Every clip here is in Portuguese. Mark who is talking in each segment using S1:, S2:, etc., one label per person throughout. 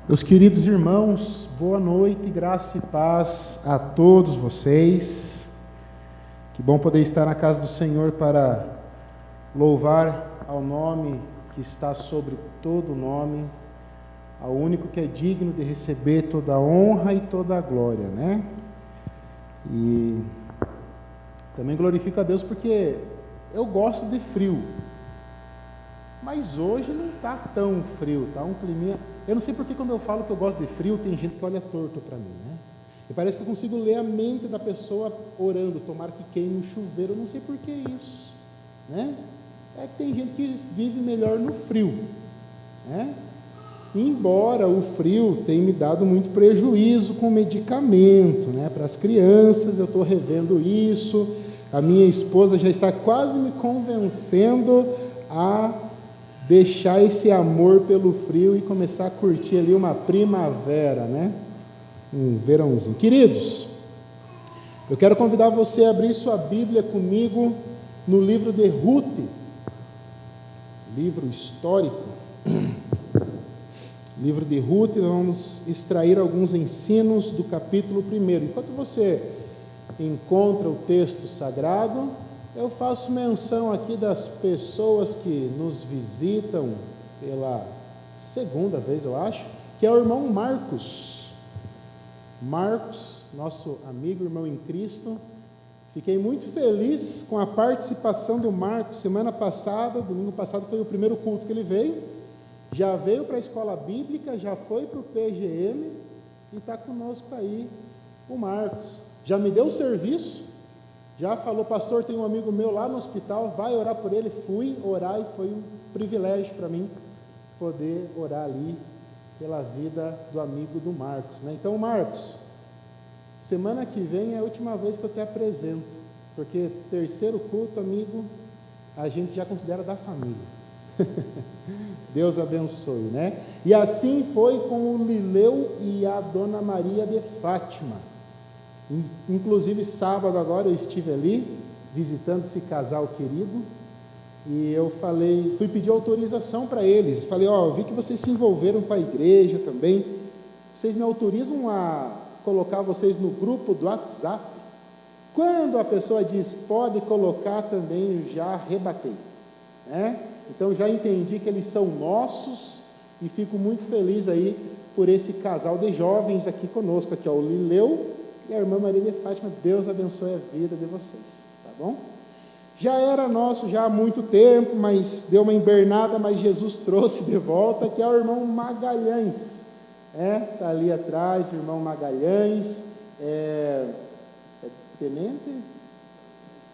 S1: Meus queridos irmãos, boa noite, graça e paz a todos vocês. Que bom poder estar na casa do Senhor para louvar ao nome que está sobre todo nome, ao único que é digno de receber toda a honra e toda a glória, né? E também glorifico a Deus porque eu gosto de frio, mas hoje não está tão frio, está um climinha. Eu não sei porque quando eu falo que eu gosto de frio, tem gente que olha torto para mim, né? E parece que eu consigo ler a mente da pessoa orando, tomara que queime o chuveiro, eu não sei por que isso, né? É que tem gente que vive melhor no frio, né? Embora o frio tenha me dado muito prejuízo com medicamento, né? Para as crianças, eu estou revendo isso, a minha esposa já está quase me convencendo a deixar esse amor pelo frio e começar a curtir ali uma primavera, né? Um verãozinho. Queridos, eu quero convidar você a abrir sua Bíblia comigo no livro de Ruth, livro histórico. Livro de Ruth, nós vamos extrair alguns ensinos do capítulo 1. Enquanto você encontra o texto sagrado, eu faço menção aqui das pessoas que nos visitam pela segunda vez, eu acho, que é o irmão Marcos. Marcos, nosso amigo, irmão em Cristo. Fiquei muito feliz com a participação do Marcos semana passada, domingo passado foi o primeiro culto que ele veio. Já veio para a escola bíblica, já foi para o PGM e está conosco aí o Marcos. Já me deu o serviço. Já falou, pastor, tem um amigo meu lá no hospital, vai orar por ele. Fui orar e foi um privilégio para mim poder orar ali pela vida do amigo do Marcos, né? Então, Marcos, semana que vem é a última vez que eu te apresento, porque terceiro culto, amigo, a gente já considera da família. Deus abençoe, né? E assim foi com o Lileu e a Dona Maria de Fátima. Inclusive sábado agora eu estive ali visitando esse casal querido e eu fui pedir autorização para eles. Falei, vi que vocês se envolveram com a igreja também. Vocês me autorizam a colocar vocês no grupo do WhatsApp? Quando a pessoa diz pode colocar também, eu já rebatei, né? Então já entendi que eles são nossos e fico muito feliz aí por esse casal de jovens aqui conosco, aqui o Lileu e a irmã Maria de Fátima. Deus abençoe a vida de vocês, tá bom? Já era nosso já há muito tempo, mas deu uma invernada, mas Jesus trouxe de volta, que é o irmão Magalhães, tá ali atrás, o irmão Magalhães, tenente,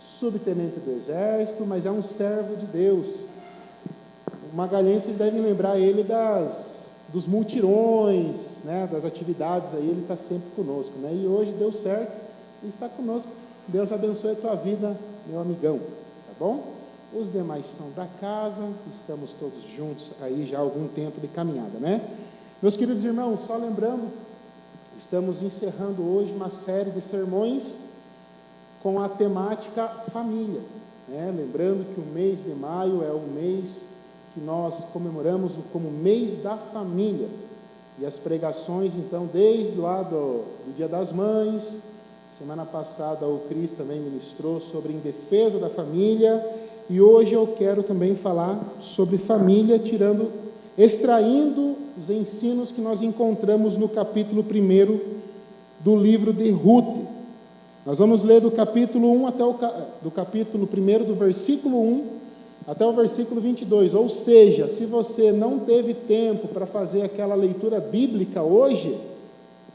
S1: subtenente do exército, mas é um servo de Deus. O Magalhães, vocês devem lembrar ele dos multirões, né, das atividades aí, ele está sempre conosco, né? E hoje deu certo e está conosco. Deus abençoe a tua vida, meu amigão, tá bom? Os demais são da casa, estamos todos juntos aí já há algum tempo de caminhada, né? Meus queridos irmãos, só lembrando, estamos encerrando hoje uma série de sermões com a temática família, né? Lembrando que o mês de maio é o mês que nós comemoramos como mês da família, e as pregações, então, desde lá do Dia das Mães, semana passada o Cris também ministrou sobre em defesa da família, e hoje eu quero também falar sobre família, extraindo os ensinos que nós encontramos no capítulo 1 do livro de Ruth. Nós vamos ler do capítulo 1 do capítulo 1, do versículo 1 até o versículo 22, ou seja, se você não teve tempo para fazer aquela leitura bíblica hoje,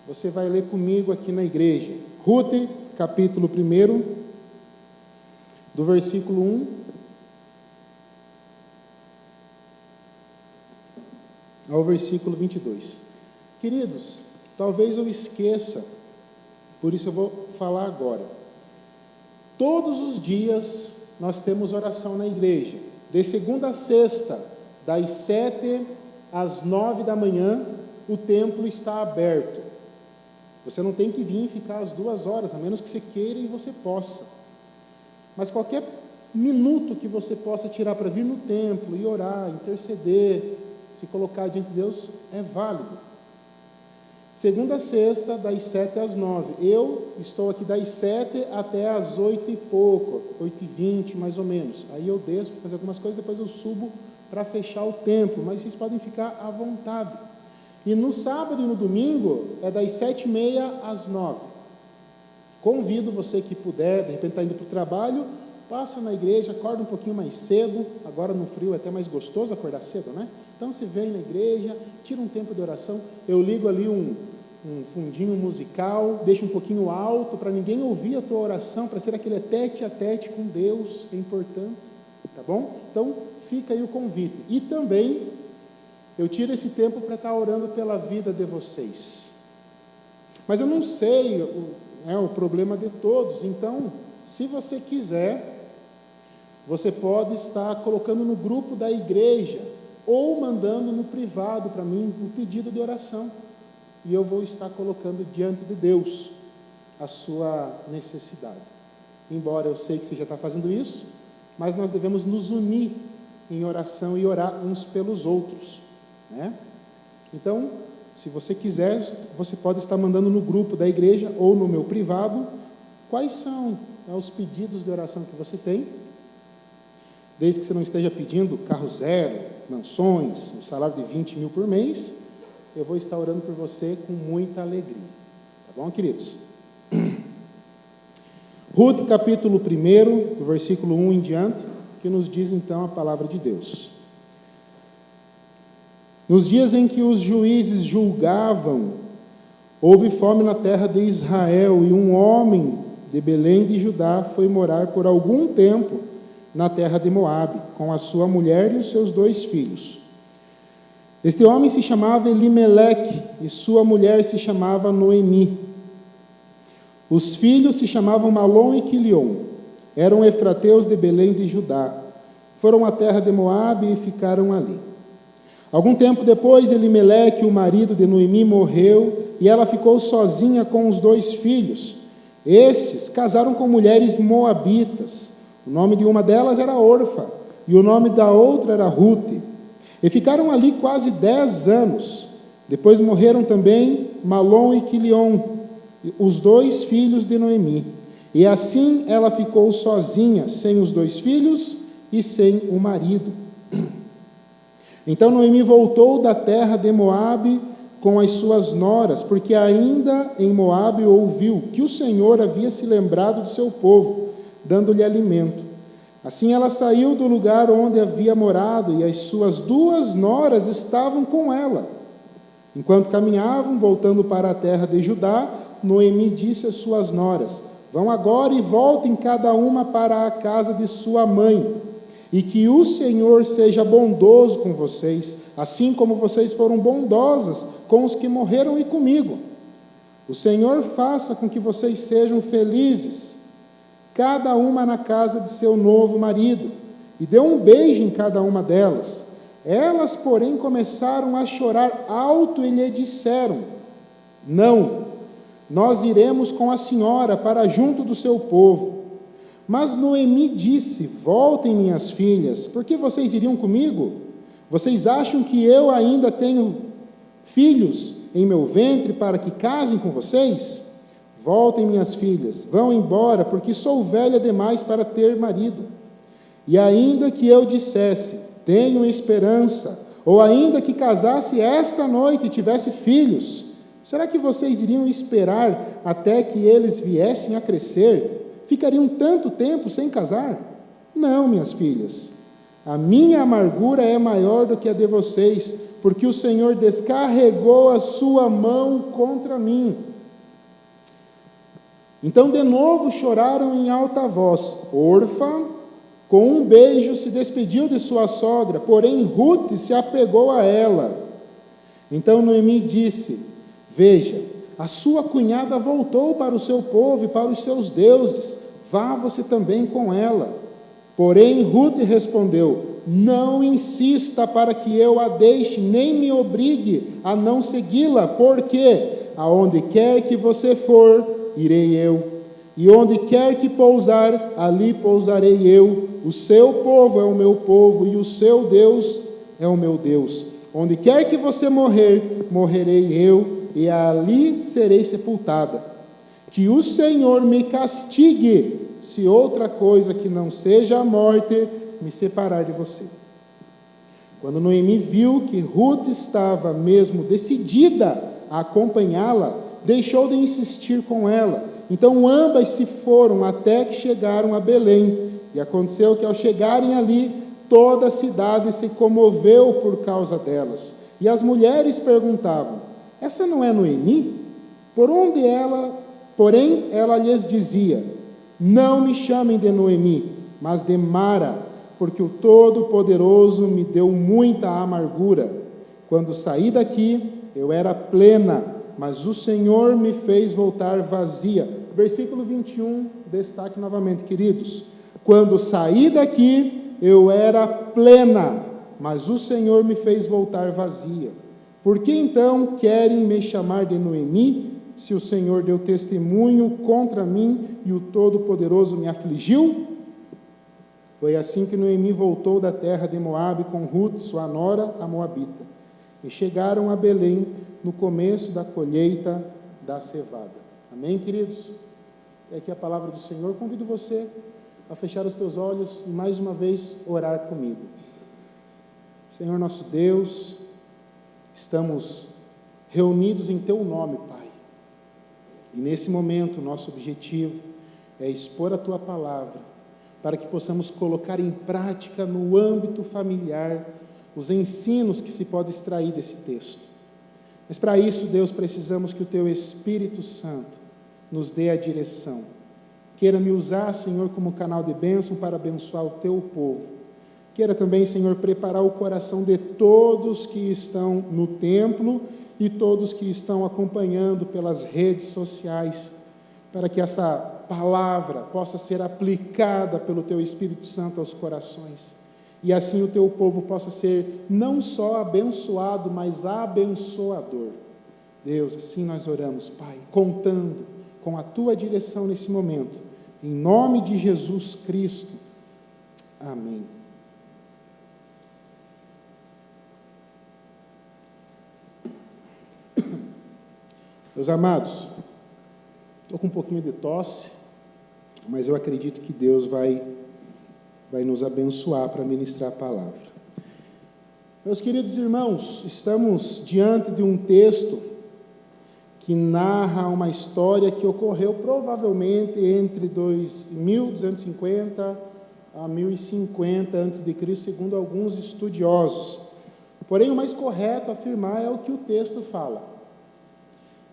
S1: você vai ler comigo aqui na igreja. Ruth, capítulo 1, do versículo 1 ao versículo 22. Queridos, talvez eu esqueça, por isso eu vou falar agora. Todos os dias nós temos oração na igreja, de segunda a sexta, das 7 às 9 da manhã, o templo está aberto. Você não tem que vir e ficar as 2 horas, a menos que você queira e você possa. Mas qualquer minuto que você possa tirar para vir no templo e orar, interceder, se colocar diante de Deus, é válido. Segunda a sexta, das 7 às 9. Eu estou aqui das 7 até às 8 e pouco, 8h20 mais ou menos. Aí eu desço para fazer algumas coisas, depois eu subo para fechar o templo, mas vocês podem ficar à vontade. E no sábado e no domingo é das 7h30 às 9. Convido você que puder, de repente está indo para o trabalho, passa na igreja, acorda um pouquinho mais cedo. Agora no frio é até mais gostoso acordar cedo, né? Então você vem na igreja, tira um tempo de oração. Eu ligo ali um fundinho musical, deixo um pouquinho alto para ninguém ouvir a tua oração, para ser aquele tete a tete com Deus, é importante, tá bom? Então fica aí o convite. E também eu tiro esse tempo para estar orando pela vida de vocês. Mas eu não sei o problema de todos, então se você quiser, você pode estar colocando no grupo da igreja ou mandando no privado para mim um pedido de oração, e eu vou estar colocando diante de Deus a sua necessidade. Embora eu sei que você já está fazendo isso, mas nós devemos nos unir em oração e orar uns pelos outros, né? Então, se você quiser, você pode estar mandando no grupo da igreja ou no meu privado quais são os pedidos de oração que você tem, desde que você não esteja pedindo carro zero, mansões, um salário de 20 mil por mês. Eu vou estar orando por você com muita alegria, tá bom, queridos? Ruth, capítulo 1, do versículo 1 em diante, que nos diz então a palavra de Deus. Nos dias em que os juízes julgavam, houve fome na terra de Israel, e um homem de Belém de Judá foi morar por algum tempo na terra de Moabe, com a sua mulher e os seus 2 filhos. Este homem se chamava Elimeleque, e sua mulher se chamava Noemi. Os filhos se chamavam Malom e Quilion. Eram efrateus de Belém de Judá. Foram à terra de Moabe e ficaram ali. Algum tempo depois, Elimeleque, o marido de Noemi, morreu, e ela ficou sozinha com os 2 filhos. Estes casaram com mulheres moabitas. O nome de uma delas era Orfa, e o nome da outra era Rute. E ficaram ali quase 10 anos. Depois morreram também Malom e Quilion, os 2 filhos de Noemi. E assim ela ficou sozinha, sem os 2 filhos e sem o marido. Então Noemi voltou da terra de Moabe com as suas noras, porque ainda em Moabe ouviu que o Senhor havia se lembrado do seu povo, dando-lhe alimento. Assim ela saiu do lugar onde havia morado, e as suas 2 noras estavam com ela. Enquanto caminhavam, voltando para a terra de Judá, Noemi disse às suas noras: vão agora e voltem cada uma para a casa de sua mãe, e que o Senhor seja bondoso com vocês, assim como vocês foram bondosas com os que morreram e comigo. O Senhor faça com que vocês sejam felizes, cada uma na casa de seu novo marido, e deu um beijo em cada uma delas. Elas, porém, começaram a chorar alto e lhe disseram: não, nós iremos com a senhora para junto do seu povo. Mas Noemi disse: voltem, minhas filhas, por que vocês iriam comigo? Vocês acham que eu ainda tenho filhos em meu ventre para que casem com vocês? Voltem, minhas filhas, vão embora, porque sou velha demais para ter marido. E ainda que eu dissesse: tenho esperança, ou ainda que casasse esta noite e tivesse filhos, será que vocês iriam esperar até que eles viessem a crescer? Ficariam tanto tempo sem casar? Não, minhas filhas, a minha amargura é maior do que a de vocês, porque o Senhor descarregou a sua mão contra mim. Então de novo choraram em alta voz. Orfa, com um beijo, se despediu de sua sogra, porém Rute se apegou a ela. Então Noemi disse: veja, a sua cunhada voltou para o seu povo e para os seus deuses, vá você também com ela. Porém Rute respondeu: não insista para que eu a deixe, nem me obrigue a não segui-la, porque aonde quer que você for, irei eu, e onde quer que pousar, ali pousarei eu. O seu povo é o meu povo, e o seu Deus é o meu Deus. Onde quer que você morrer, morrerei eu, e ali serei sepultada. Que o Senhor me castigue, se outra coisa que não seja a morte me separar de você. Quando Noemi viu que Ruth estava mesmo decidida a acompanhá-la, deixou de insistir com ela. Então ambas se foram até que chegaram a Belém. E aconteceu que ao chegarem ali, toda a cidade se comoveu por causa delas. E as mulheres perguntavam: essa não é Noemi? Porém ela lhes dizia: não me chamem de Noemi, mas de Mara, porque o Todo-Poderoso me deu muita amargura. Quando saí daqui, eu era plena, mas o Senhor me fez voltar vazia. Versículo 21, destaque novamente, queridos. Quando saí daqui, eu era plena, mas o Senhor me fez voltar vazia. Por que então querem me chamar de Noemi, se o Senhor deu testemunho contra mim e o Todo-Poderoso me afligiu? Foi assim que Noemi voltou da terra de Moabe com Ruth, sua nora, a moabita. E chegaram a Belém no começo da colheita da cevada. Amém, queridos? É aqui a palavra do Senhor. Convido você a fechar os teus olhos e mais uma vez orar comigo. Senhor nosso Deus, estamos reunidos em Teu nome, Pai. E nesse momento, nosso objetivo é expor a Tua palavra, para que possamos colocar em prática no âmbito familiar os ensinos que se pode extrair desse texto. Mas para isso, Deus, precisamos que o Teu Espírito Santo nos dê a direção. Queira me usar, Senhor, como canal de bênção para abençoar o Teu povo. Queira também, Senhor, preparar o coração de todos que estão no templo e todos que estão acompanhando pelas redes sociais, para que essa palavra possa ser aplicada pelo Teu Espírito Santo aos corações. E assim o Teu povo possa ser não só abençoado, mas abençoador. Deus, assim nós oramos, Pai, contando com a Tua direção nesse momento. Em nome de Jesus Cristo. Amém. Meus amados, estou com um pouquinho de tosse, mas eu acredito que Deus vai nos abençoar para ministrar a palavra. Meus queridos irmãos, estamos diante de um texto que narra uma história que ocorreu provavelmente entre 1250 a 1050 a.C., segundo alguns estudiosos. Porém, o mais correto a afirmar é o que o texto fala,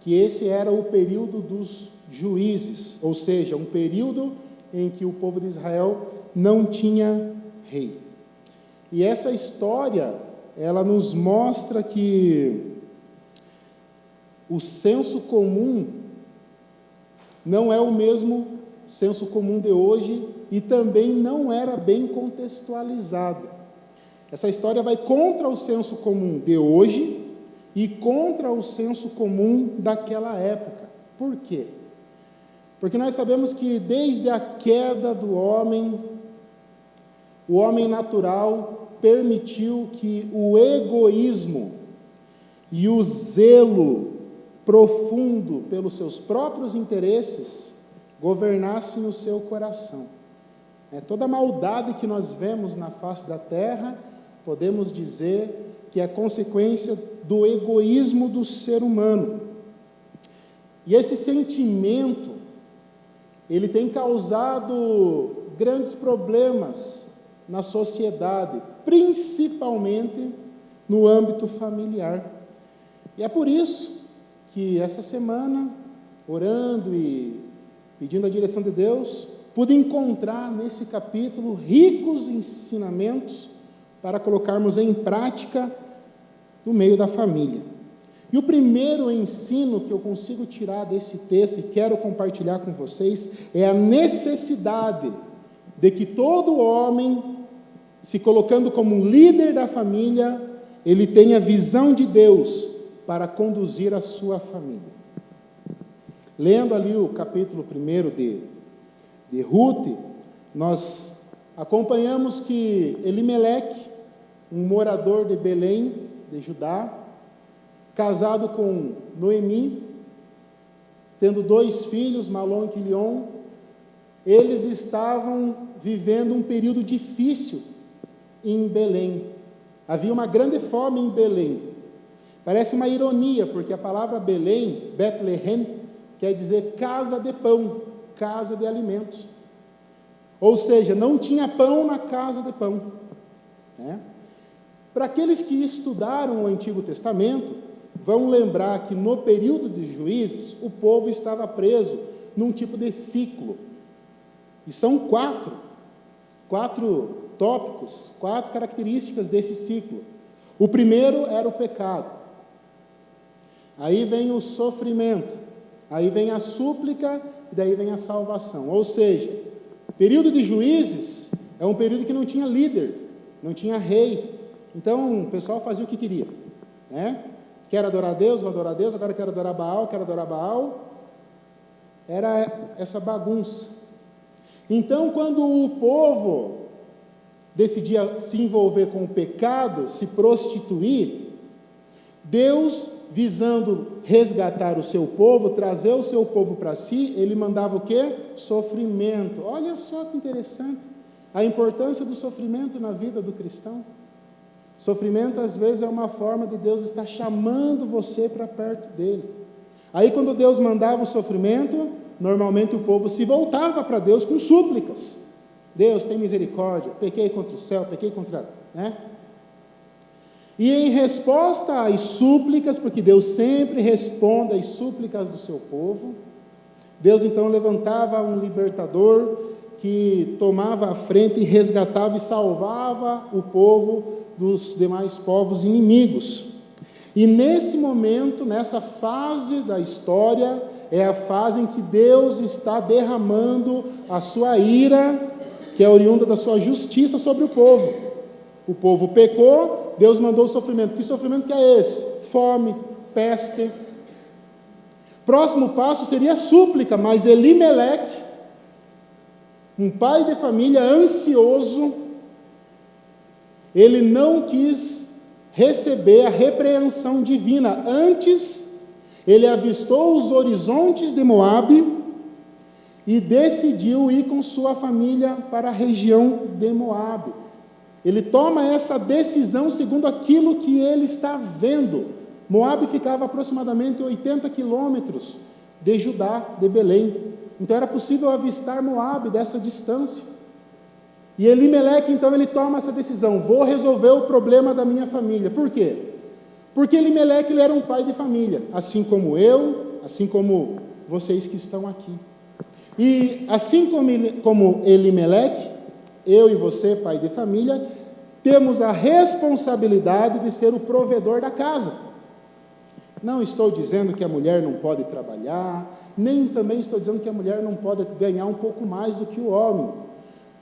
S1: que esse era o período dos juízes, ou seja, um período em que o povo de Israel não tinha rei. E essa história, ela nos mostra que o senso comum não é o mesmo senso comum de hoje e também não era bem contextualizado. Essa história vai contra o senso comum de hoje e contra o senso comum daquela época. Por quê? Porque nós sabemos que desde a queda do homem, o homem natural permitiu que o egoísmo e o zelo profundo pelos seus próprios interesses governassem o seu coração. Toda a maldade que nós vemos na face da terra, podemos dizer que é consequência do egoísmo do ser humano. E esse sentimento, ele tem causado grandes problemas na sociedade, principalmente no âmbito familiar. E é por isso que essa semana, orando e pedindo a direção de Deus, pude encontrar nesse capítulo ricos ensinamentos para colocarmos em prática no meio da família. E o primeiro ensino que eu consigo tirar desse texto e quero compartilhar com vocês é a necessidade de que todo homem, se colocando como líder da família, ele tenha visão de Deus para conduzir a sua família. Lendo ali o capítulo 1 de Ruth, nós acompanhamos que Elimeleque, um morador de Belém, de Judá, casado com Noemi, tendo 2 filhos, Malom e Quilion. Eles estavam vivendo um período difícil em Belém. Havia uma grande fome em Belém. Parece uma ironia, porque a palavra Belém, Bethlehem, quer dizer casa de pão, casa de alimentos. Ou seja, não tinha pão na casa de pão, né? Para aqueles que estudaram o Antigo Testamento, vão lembrar que no período de Juízes, o povo estava preso num tipo de ciclo. E são 4 tópicos, 4 características desse ciclo. O primeiro era o pecado. Aí vem o sofrimento. Aí vem a súplica, e daí vem a salvação. Ou seja, o período de Juízes é um período que não tinha líder, não tinha rei. Então, o pessoal fazia o que queria, né? Quer adorar a Deus, vou adorar a Deus, agora quero adorar Baal. Era essa bagunça. Então, quando o povo decidia se envolver com o pecado, se prostituir, Deus, visando resgatar o seu povo, trazer o seu povo para si, ele mandava o quê? Sofrimento. Olha só que interessante a importância do sofrimento na vida do cristão. Sofrimento, às vezes, é uma forma de Deus estar chamando você para perto dele. Aí, quando Deus mandava o sofrimento, normalmente o povo se voltava para Deus com súplicas. Deus, tem misericórdia, pequei contra o céu, pequei contra... né? E em resposta às súplicas, porque Deus sempre responde às súplicas do seu povo, Deus então levantava um libertador que tomava a frente e resgatava e salvava o povo dos demais povos inimigos. E nesse momento, nessa fase da história, é a fase em que Deus está derramando a sua ira, que é oriunda da sua justiça sobre o povo. O povo pecou, Deus mandou o sofrimento. Que sofrimento que é esse? Fome, peste. Próximo passo seria a súplica, mas Elimeleque, um pai de família ansioso, ele não quis receber a repreensão divina. Antes, ele avistou os horizontes de Moabe e decidiu ir com sua família para a região de Moabe. Ele toma essa decisão segundo aquilo que ele está vendo. Moabe ficava aproximadamente 80 quilômetros de Judá, de Belém. Então era possível avistar Moabe dessa distância. E Elimeleque, então, ele toma essa decisão: vou resolver o problema da minha família. Por quê? Porque Elimeleque, ele era um pai de família, assim como eu, assim como vocês que estão aqui. E assim como Elimeleque, eu e você, pai de família, temos a responsabilidade de ser o provedor da casa. Não estou dizendo que a mulher não pode trabalhar, nem também estou dizendo que a mulher não pode ganhar um pouco mais do que o homem.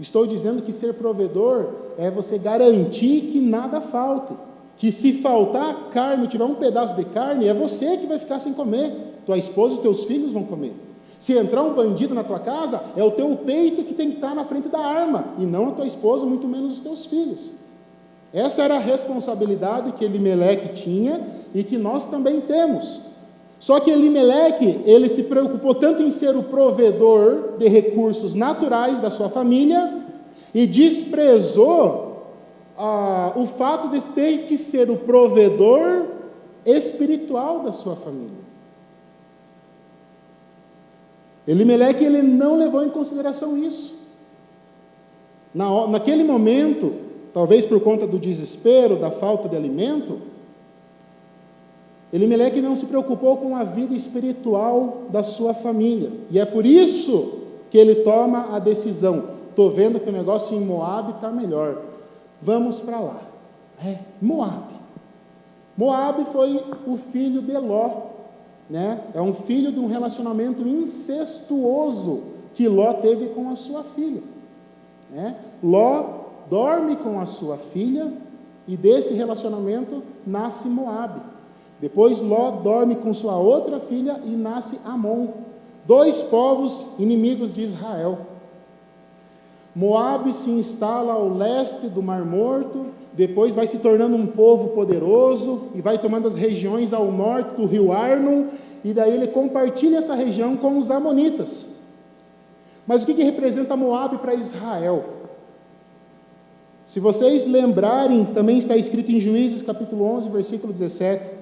S1: Estou dizendo que ser provedor é você garantir que nada falte, que se faltar carne, tiver um pedaço de carne, é você que vai ficar sem comer, tua esposa e teus filhos vão comer. Se entrar um bandido na tua casa, é o teu peito que tem que estar na frente da arma, e não a tua esposa, muito menos os teus filhos. Essa era a responsabilidade que Elimeleque tinha e que nós também temos. Só que Elimeleque, ele se preocupou tanto em ser o provedor de recursos naturais da sua família e desprezou o fato de ter que ser o provedor espiritual da sua família. Elimeleque, ele não levou em consideração isso. Naquele momento, talvez por conta do desespero, da falta de alimento, Elimeleque não se preocupou com a vida espiritual da sua família. E é por isso que ele toma a decisão: estou vendo que o negócio em Moabe está melhor, vamos para lá. Moabe. Moabe foi o filho de Ló, né? É um filho de um relacionamento incestuoso que Ló teve com a sua filha, né? Ló dorme com a sua filha e desse relacionamento nasce Moabe. Depois Ló dorme com sua outra filha e nasce Amon, 2 povos inimigos de Israel. Moabe se instala ao leste do Mar Morto, depois vai se tornando um povo poderoso e vai tomando as regiões ao norte do rio Arnon, e daí ele compartilha essa região com os amonitas. Mas o que representa Moabe para Israel? Se vocês lembrarem, também está escrito em Juízes capítulo 11, versículo 17,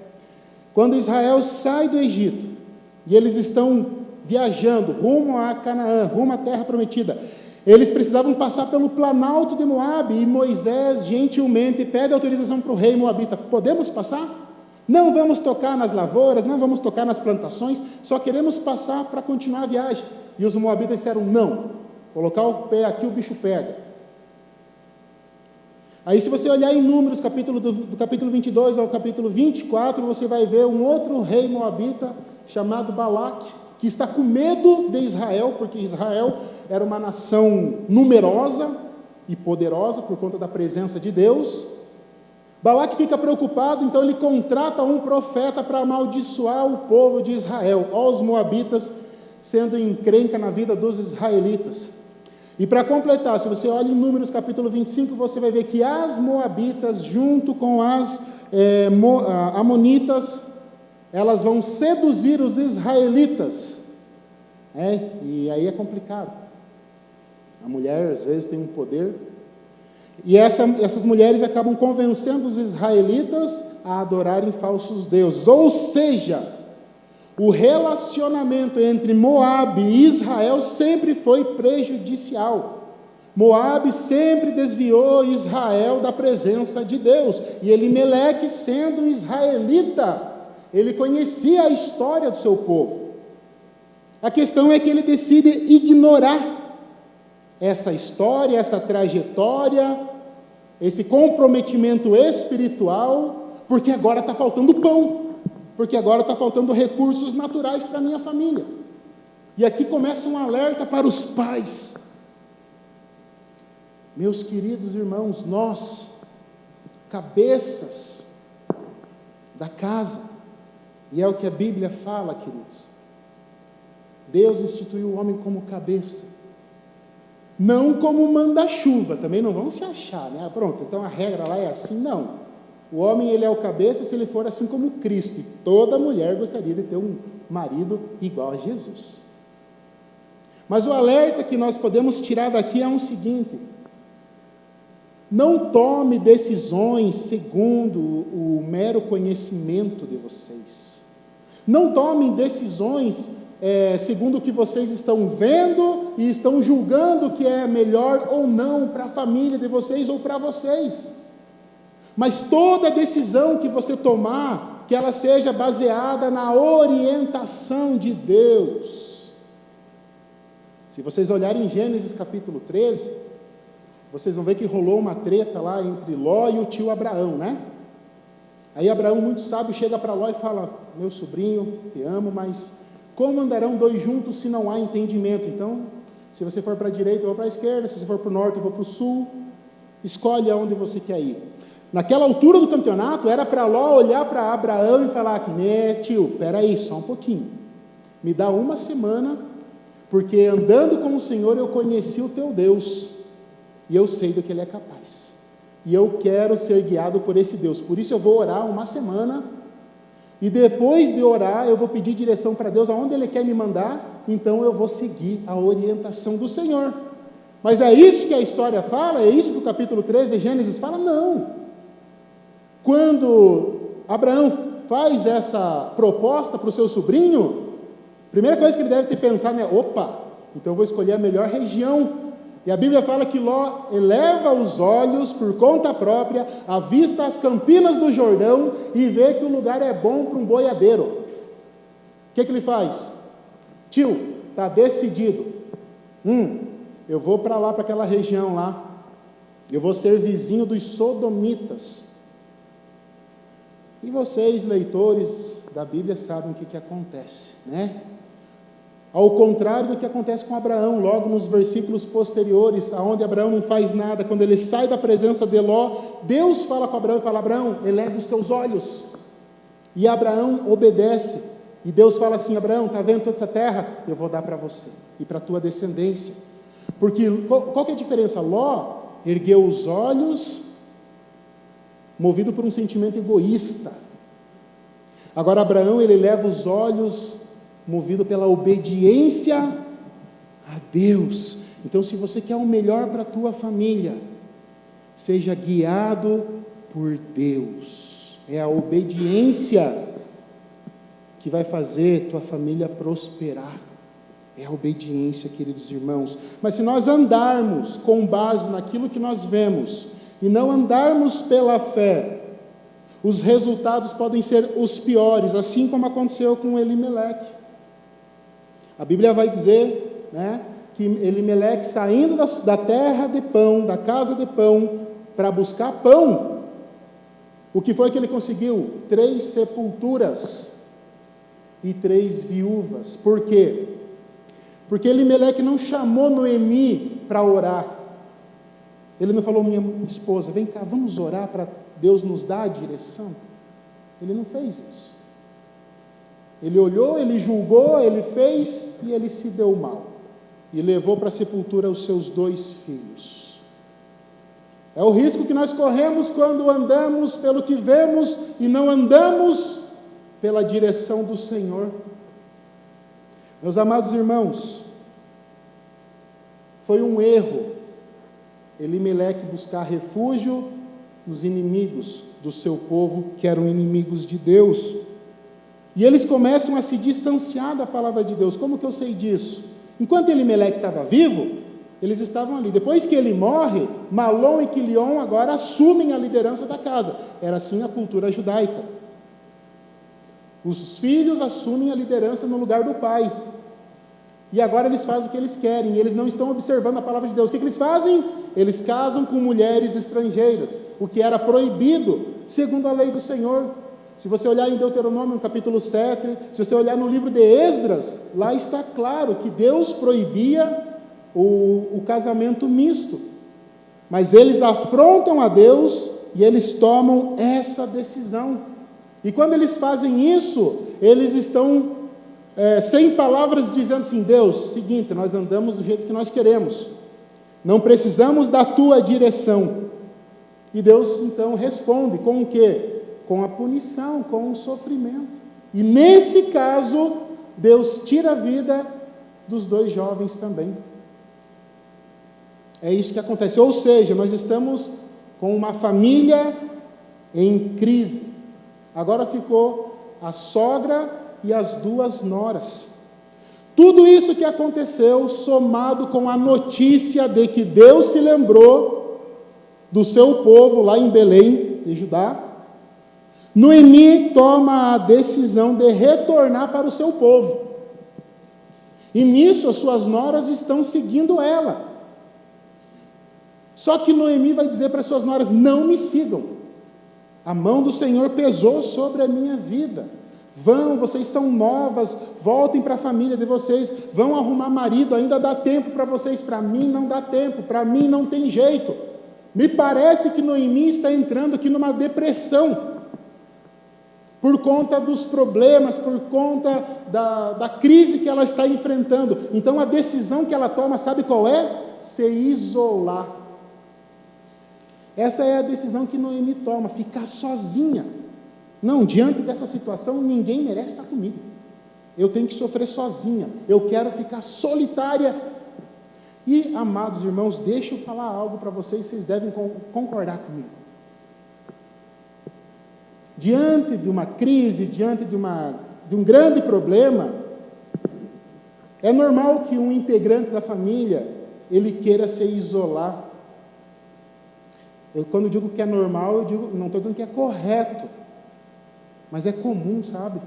S1: quando Israel sai do Egito, e eles estão viajando rumo a Canaã, rumo à terra prometida, eles precisavam passar pelo planalto de Moabe, e Moisés gentilmente pede autorização para o rei moabita: podemos passar? Não vamos tocar nas lavouras, não vamos tocar nas plantações, só queremos passar para continuar a viagem. E os moabitas disseram: não, colocar o pé aqui o bicho pega. Aí se você olhar em Números, do capítulo 22 ao capítulo 24, você vai ver um outro rei moabita chamado Balaque, que está com medo de Israel, porque Israel era uma nação numerosa e poderosa por conta da presença de Deus. Balaque fica preocupado, então ele contrata um profeta para amaldiçoar o povo de Israel, os moabitas sendo encrenca na vida dos israelitas. E para completar, se você olha em Números capítulo 25, você vai ver que as moabitas, junto com as amonitas, elas vão seduzir os israelitas. E aí é complicado. A mulher, às vezes, tem um poder. E essas mulheres acabam convencendo os israelitas a adorarem falsos deuses. Ou seja, o relacionamento entre Moabe e Israel sempre foi prejudicial. Moabe sempre desviou Israel da presença de Deus. E Elimeleque, sendo um israelita, ele conhecia a história do seu povo. A questão é que ele decide ignorar essa história, essa trajetória, esse comprometimento espiritual, porque agora está faltando pão, porque agora está faltando recursos naturais para a minha família. E aqui começa um alerta para os pais. Meus queridos irmãos, nós, cabeças da casa, e é o que a Bíblia fala, queridos, Deus instituiu o homem como cabeça, não como manda-chuva. Também não vamos se achar, né? Pronto, então a regra lá é assim. Não, o homem ele é o cabeça se ele for assim como Cristo, e toda mulher gostaria de ter um marido igual a Jesus. Mas o alerta que nós podemos tirar daqui é o seguinte: não tome decisões segundo o mero conhecimento de vocês, não tomem decisões segundo o que vocês estão vendo e estão julgando que é melhor ou não para a família de vocês ou para vocês. Mas toda decisão que você tomar, que ela seja baseada na orientação de Deus. Se vocês olharem em Gênesis capítulo 13, vocês vão ver que rolou uma treta lá entre Ló e o tio Abraão, né? Aí Abraão, muito sábio, chega para Ló e fala: meu sobrinho, te amo, mas como andarão dois juntos se não há entendimento? Então, se você for para a direita, eu vou para a esquerda, se você for para o norte, eu vou para o sul, escolhe aonde você quer ir. Naquela altura do campeonato, era para Ló olhar para Abraão e falar: né, tio, peraí, só um pouquinho, me dá uma semana, porque andando com o Senhor eu conheci o teu Deus, e eu sei do que Ele é capaz, e eu quero ser guiado por esse Deus, por isso eu vou orar uma semana, e depois de orar, eu vou pedir direção para Deus, aonde Ele quer me mandar, então eu vou seguir a orientação do Senhor. Mas é isso que a história fala? É isso que o capítulo 13 de Gênesis fala? Não. Quando Abraão faz essa proposta para o seu sobrinho, a primeira coisa que ele deve ter pensado é: opa, então eu vou escolher a melhor região. E a Bíblia fala que Ló eleva os olhos por conta própria, avista as campinas do Jordão e vê que o lugar é bom para um boiadeiro. O que ele faz? Tio, está decidido. Eu vou para lá, para aquela região lá. Eu vou ser vizinho dos sodomitas. E vocês, leitores da Bíblia, sabem o que acontece, né? Ao contrário do que acontece com Abraão, logo nos versículos posteriores, aonde Abraão não faz nada, quando ele sai da presença de Ló, Deus fala com Abraão e fala: Abraão, eleve os teus olhos. E Abraão obedece, e Deus fala assim: Abraão, está vendo toda essa terra? Eu vou dar para você e para a tua descendência. Porque qual que é a diferença? Ló ergueu os olhos, movido por um sentimento egoísta. Agora Abraão, ele leva os olhos, movido pela obediência a Deus. Então, se você quer o melhor para a tua família, seja guiado por Deus. É a obediência que vai fazer tua família prosperar. É a obediência, queridos irmãos. Mas se nós andarmos com base naquilo que nós vemos, e não andarmos pela fé, os resultados podem ser os piores, assim como aconteceu com Elimeleque. A Bíblia vai dizer, que Elimeleque, saindo da terra de pão, da casa de pão, para buscar pão, o que foi que ele conseguiu? 3 sepulturas e 3 viúvas. Por quê? Porque Elimeleque não chamou Noemi para orar. Ele não falou: minha esposa, vem cá, vamos orar para Deus nos dar a direção. Ele não fez isso. Ele olhou, ele julgou, ele fez e ele se deu mal. E levou para a sepultura os seus 2 filhos. É o risco que nós corremos quando andamos pelo que vemos e não andamos pela direção do Senhor. Meus amados irmãos, foi um erro Elimeleque buscar refúgio nos inimigos do seu povo, que eram inimigos de Deus. E eles começam a se distanciar da palavra de Deus. Como que eu sei disso? Enquanto Elimeleque estava vivo, eles estavam ali. Depois que ele morre, Malom e Quilion agora assumem a liderança da casa. Era assim a cultura judaica. Os filhos assumem a liderança no lugar do pai. E agora eles fazem o que eles querem, e eles não estão observando a palavra de Deus. O que eles fazem? Eles casam com mulheres estrangeiras, o que era proibido, segundo a lei do Senhor. Se você olhar em Deuteronômio, no capítulo 7, se você olhar no livro de Esdras, lá está claro que Deus proibia o casamento misto. Mas eles afrontam a Deus e eles tomam essa decisão. E quando eles fazem isso, eles estão sem palavras, dizendo assim: Deus, seguinte, nós andamos do jeito que nós queremos, não precisamos da tua direção. E Deus então responde com o quê? Com a punição, com o sofrimento. E nesse caso, Deus tira a vida dos 2 jovens também. É isso que acontece. Ou seja, nós estamos com uma família em crise. Agora ficou a sogra e as 2 noras. Tudo isso que aconteceu, somado com a notícia de que Deus se lembrou do seu povo lá em Belém, de Judá, Noemi toma a decisão de retornar para o seu povo. E nisso as suas noras estão seguindo ela. Só que Noemi vai dizer para as suas noras: não me sigam. A mão do Senhor pesou sobre a minha vida. Vão, vocês são novas, voltem para a família de vocês, vão arrumar marido, ainda dá tempo para vocês. Para mim não dá tempo, para mim não tem jeito. Me parece que Noemi está entrando aqui numa depressão, por conta dos problemas, por conta da crise que ela está enfrentando. Então a decisão que ela toma, sabe qual é? Se isolar. Essa é a decisão que Noemi toma, ficar sozinha. Não, diante dessa situação, ninguém merece estar comigo. Eu tenho que sofrer sozinha. Eu quero ficar solitária. E, amados irmãos, deixa eu falar algo para vocês, vocês devem concordar comigo. Diante de uma crise, diante de um grande problema, é normal que um integrante da família, ele queira se isolar. Quando eu digo que é normal, não estou dizendo que é correto, mas é comum, sabe?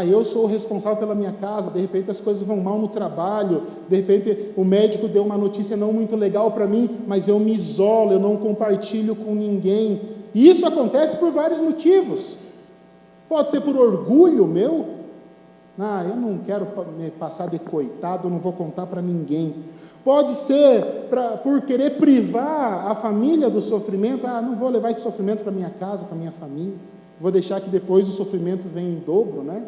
S1: Eu sou o responsável pela minha casa, de repente as coisas vão mal no trabalho, de repente o médico deu uma notícia não muito legal para mim, mas eu me isolo, eu não compartilho com ninguém. E isso acontece por vários motivos. Pode ser por orgulho meu. Eu não quero me passar de coitado, eu não vou contar para ninguém. Pode ser por querer privar a família do sofrimento. Não vou levar esse sofrimento para minha casa, para minha família. Vou deixar que depois o sofrimento venha em dobro, né?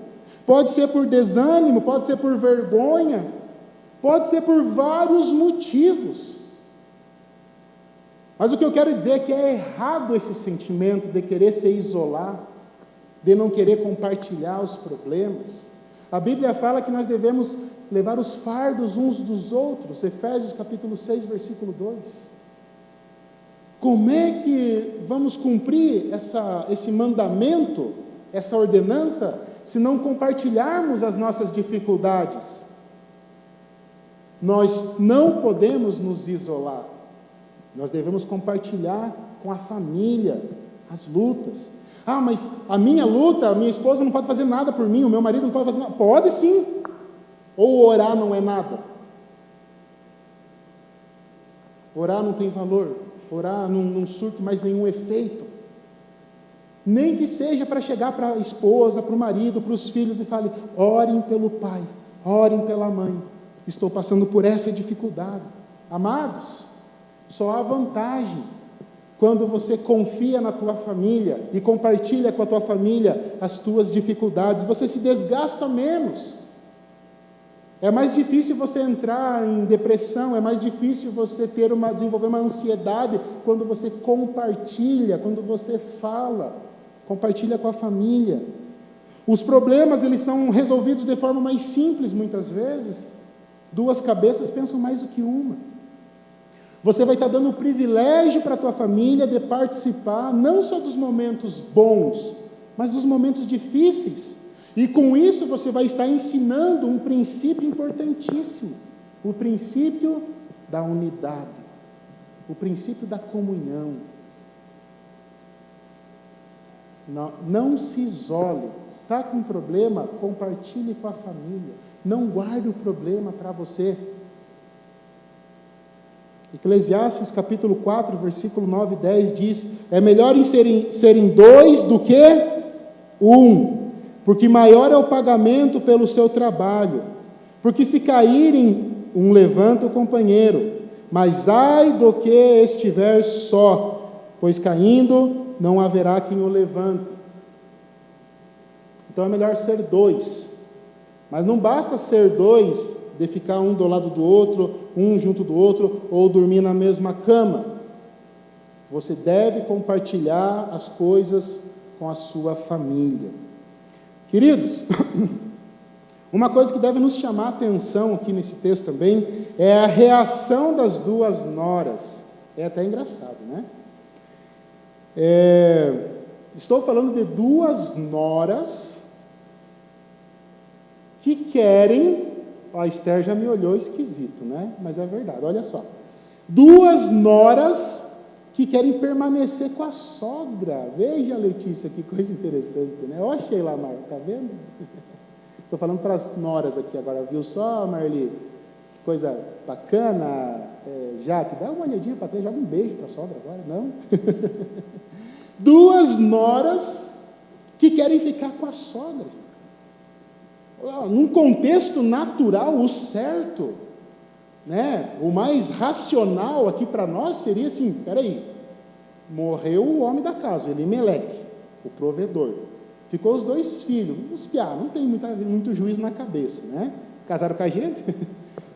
S1: Pode ser por desânimo, pode ser por vergonha, Pode ser por vários motivos. Mas o que eu quero dizer é que é errado esse sentimento de querer se isolar, de não querer compartilhar os problemas. A Bíblia fala que nós devemos levar os fardos uns dos outros, Efésios capítulo 6, versículo 2. Como é que vamos cumprir esse mandamento, essa ordenança, se não compartilharmos as nossas dificuldades? Nós não podemos nos isolar. Nós devemos compartilhar com a família as lutas. Ah, mas a minha luta, a minha esposa não pode fazer nada por mim, o meu marido não pode fazer nada. Pode sim. Ou orar não é nada. Orar não tem valor. Orar não surte mais nenhum efeito. Nem que seja para chegar para a esposa, para o marido, para os filhos e fale: orem pelo pai, orem pela mãe. Estou passando por essa dificuldade. Amados, só há vantagem quando você confia na tua família e compartilha com a tua família as tuas dificuldades. Você se desgasta menos. É mais difícil você entrar em depressão, é mais difícil você desenvolver uma ansiedade quando você compartilha, quando você fala, compartilha com a família. Os problemas, eles são resolvidos de forma mais simples, muitas vezes. Duas cabeças pensam mais do que uma. Você vai estar dando o privilégio para a tua família de participar, não só dos momentos bons, mas dos momentos difíceis. E com isso você vai estar ensinando um princípio importantíssimo, o princípio da unidade, o princípio da comunhão. Não se isole. Está com um problema? Compartilhe com a família. Não guarde o problema para você. Eclesiastes capítulo 4, versículo 9 e 10 diz: é melhor serem dois do que um, porque maior é o pagamento pelo seu trabalho. Porque se caírem, um levanta o companheiro, mas ai do que estiver só, pois caindo não haverá quem o levante. Então é melhor ser dois, mas não basta ser dois de ficar um do lado do outro, um junto do outro, ou dormir na mesma cama. Você deve compartilhar as coisas com a sua família. Queridos, uma coisa que deve nos chamar a atenção aqui nesse texto também, é a reação das duas noras. É até engraçado, né? Estou falando de duas noras que querem... A Esther já me olhou esquisito, né? Mas é verdade, olha só. Duas noras que querem permanecer com a sogra. Veja, Letícia, que coisa interessante, né? Ó, Sheila Mar, tá vendo? Estou falando para as noras aqui agora, viu só, Marli? Que coisa bacana. Jaque, dá uma olhadinha para trás, joga um beijo para a sogra agora, não? Duas noras que querem ficar com a sogra. Num contexto natural, o certo, né, o mais racional aqui para nós seria assim: peraí, morreu o homem da casa, Elimeleque, o provedor, ficou os dois filhos, os piá, não tem muito juízo na cabeça, né? Casaram com a gente,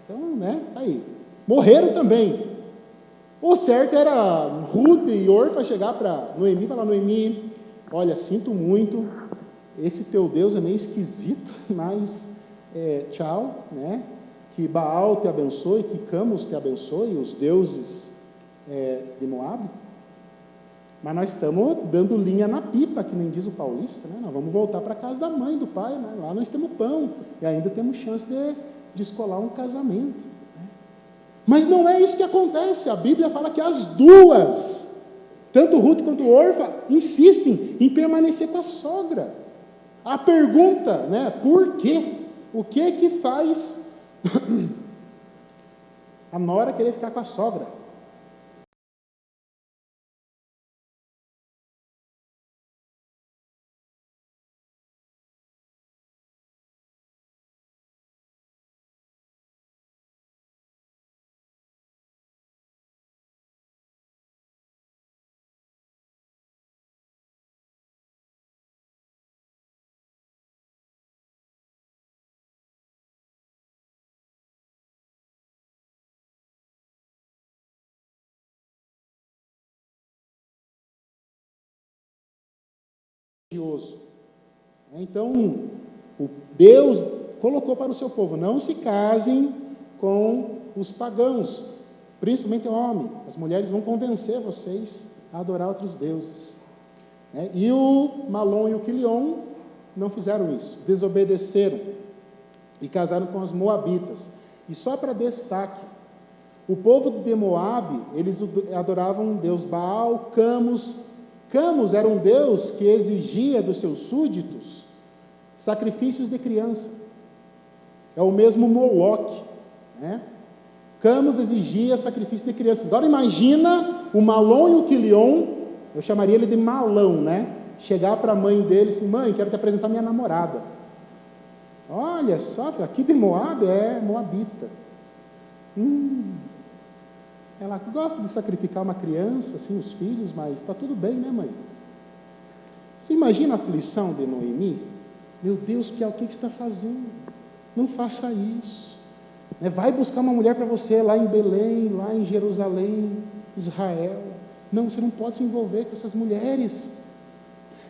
S1: então, né, aí, morreram também. O certo era Ruth e Orfa chegar para Noemi e falar: Noemi, olha, sinto muito, esse teu Deus é meio esquisito, mas tchau, né? Que Baal te abençoe, que Camus te abençoe, os deuses de Moabe. Mas nós estamos dando linha na pipa, que nem diz o paulista, né? Nós vamos voltar para a casa da mãe, do pai, né? Lá nós temos pão, e ainda temos chance de descolar um casamento, né? Mas não é isso que acontece. A Bíblia fala que as duas, tanto Ruth quanto Orfa, insistem em permanecer com a sogra. A pergunta, né, por quê? O que faz a nora querer ficar com a sogra? religioso. Então, Deus colocou para o seu povo: não se casem com os pagãos, principalmente homem. As mulheres vão convencer vocês a adorar outros deuses. E o Malom e o Quilion não fizeram isso, desobedeceram e casaram com as moabitas. E só para destaque, o povo de Moabe, eles adoravam um deus Baal, Camus. Camus era um deus que exigia dos seus súditos sacrifícios de criança. É o mesmo Moloque, né? Camus exigia sacrifício de crianças. Agora imagina o Malom e o Quilion, eu chamaria ele de Malão, né? Chegar para a mãe dele assim: mãe, quero te apresentar minha namorada. Olha só, aqui de Moabe é moabita. Ela gosta de sacrificar uma criança, assim, os filhos, mas está tudo bem, né, mãe? Você imagina a aflição de Noemi? Meu Deus, o que você está fazendo? Não faça isso. Vai buscar uma mulher para você lá em Belém, lá em Jerusalém, Israel. Não, você não pode se envolver com essas mulheres.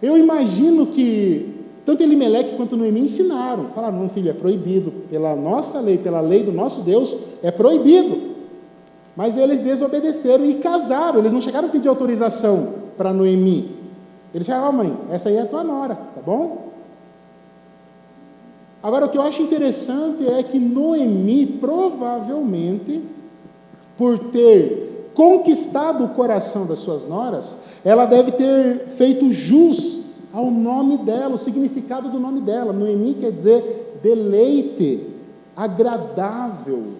S1: Eu imagino que tanto Elimeleque quanto Noemi ensinaram. Falaram: não, filho, é proibido. Pela nossa lei, pela lei do nosso Deus, é proibido. Mas eles desobedeceram e casaram. Eles não chegaram a pedir autorização para Noemi. Eles disseram: mãe, essa aí é a tua nora, tá bom? Agora, o que eu acho interessante é que Noemi, provavelmente, por ter conquistado o coração das suas noras, ela deve ter feito jus ao nome dela, o significado do nome dela. Noemi quer dizer deleite, agradável.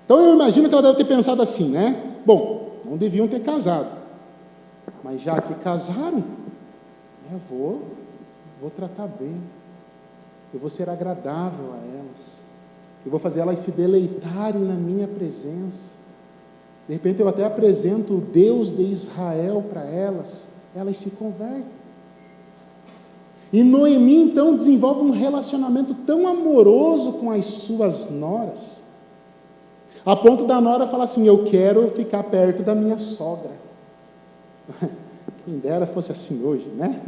S1: Então eu imagino que ela deve ter pensado assim, né? Bom, não deviam ter casado, mas já que casaram, eu vou tratar bem, eu vou ser agradável a elas, eu vou fazer elas se deleitarem na minha presença. De repente eu até apresento o Deus de Israel para elas, elas se convertem. E Noemi então desenvolve um relacionamento tão amoroso com as suas noras, a ponto da nora falar assim: eu quero ficar perto da minha sogra. Quem dera fosse assim hoje, né?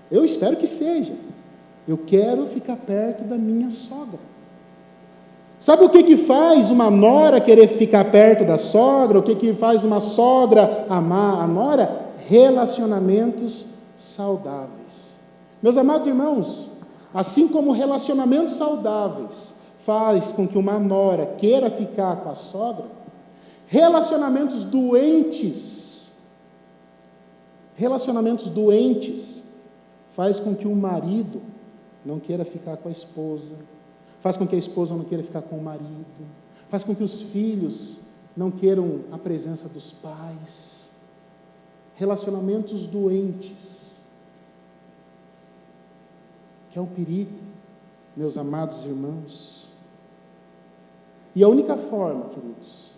S1: Eu espero que seja. Eu quero ficar perto da minha sogra. Sabe o que faz uma nora querer ficar perto da sogra? O que faz uma sogra amar a nora? Relacionamentos saudáveis. Meus amados irmãos, assim como relacionamentos saudáveis faz com que uma nora queira ficar com a sogra, relacionamentos doentes faz com que o marido não queira ficar com a esposa, faz com que a esposa não queira ficar com o marido, faz com que os filhos não queiram a presença dos pais. Relacionamentos doentes, que é um perigo, meus amados irmãos. E a única forma, queridos,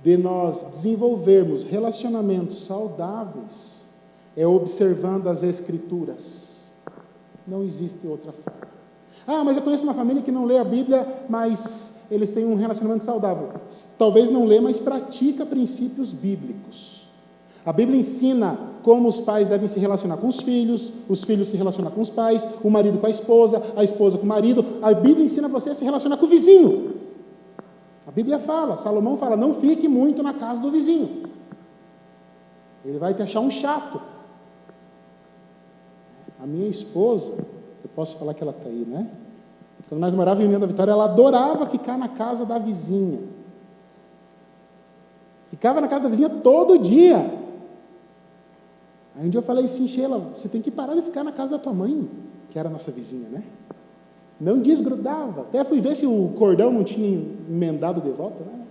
S1: de nós desenvolvermos relacionamentos saudáveis é observando as Escrituras. Não existe outra forma. Mas eu conheço uma família que não lê a Bíblia, mas eles têm um relacionamento saudável. Talvez não lê, mas pratica princípios bíblicos. A Bíblia ensina como os pais devem se relacionar com os filhos se relacionam com os pais, o marido com a esposa com o marido. A Bíblia ensina você a se relacionar com o vizinho. A Bíblia fala, Salomão fala: não fique muito na casa do vizinho, ele vai te achar um chato. A minha esposa, eu posso falar que ela está aí, né? Quando nós morávamos em União da Vitória, ela adorava ficar na casa da vizinha. Ficava na casa da vizinha todo dia. Aí um dia eu falei assim: Sheila, você tem que parar de ficar na casa da tua mãe, que era a nossa vizinha, né? Não desgrudava. Até fui ver se o cordão não tinha emendado de volta, né?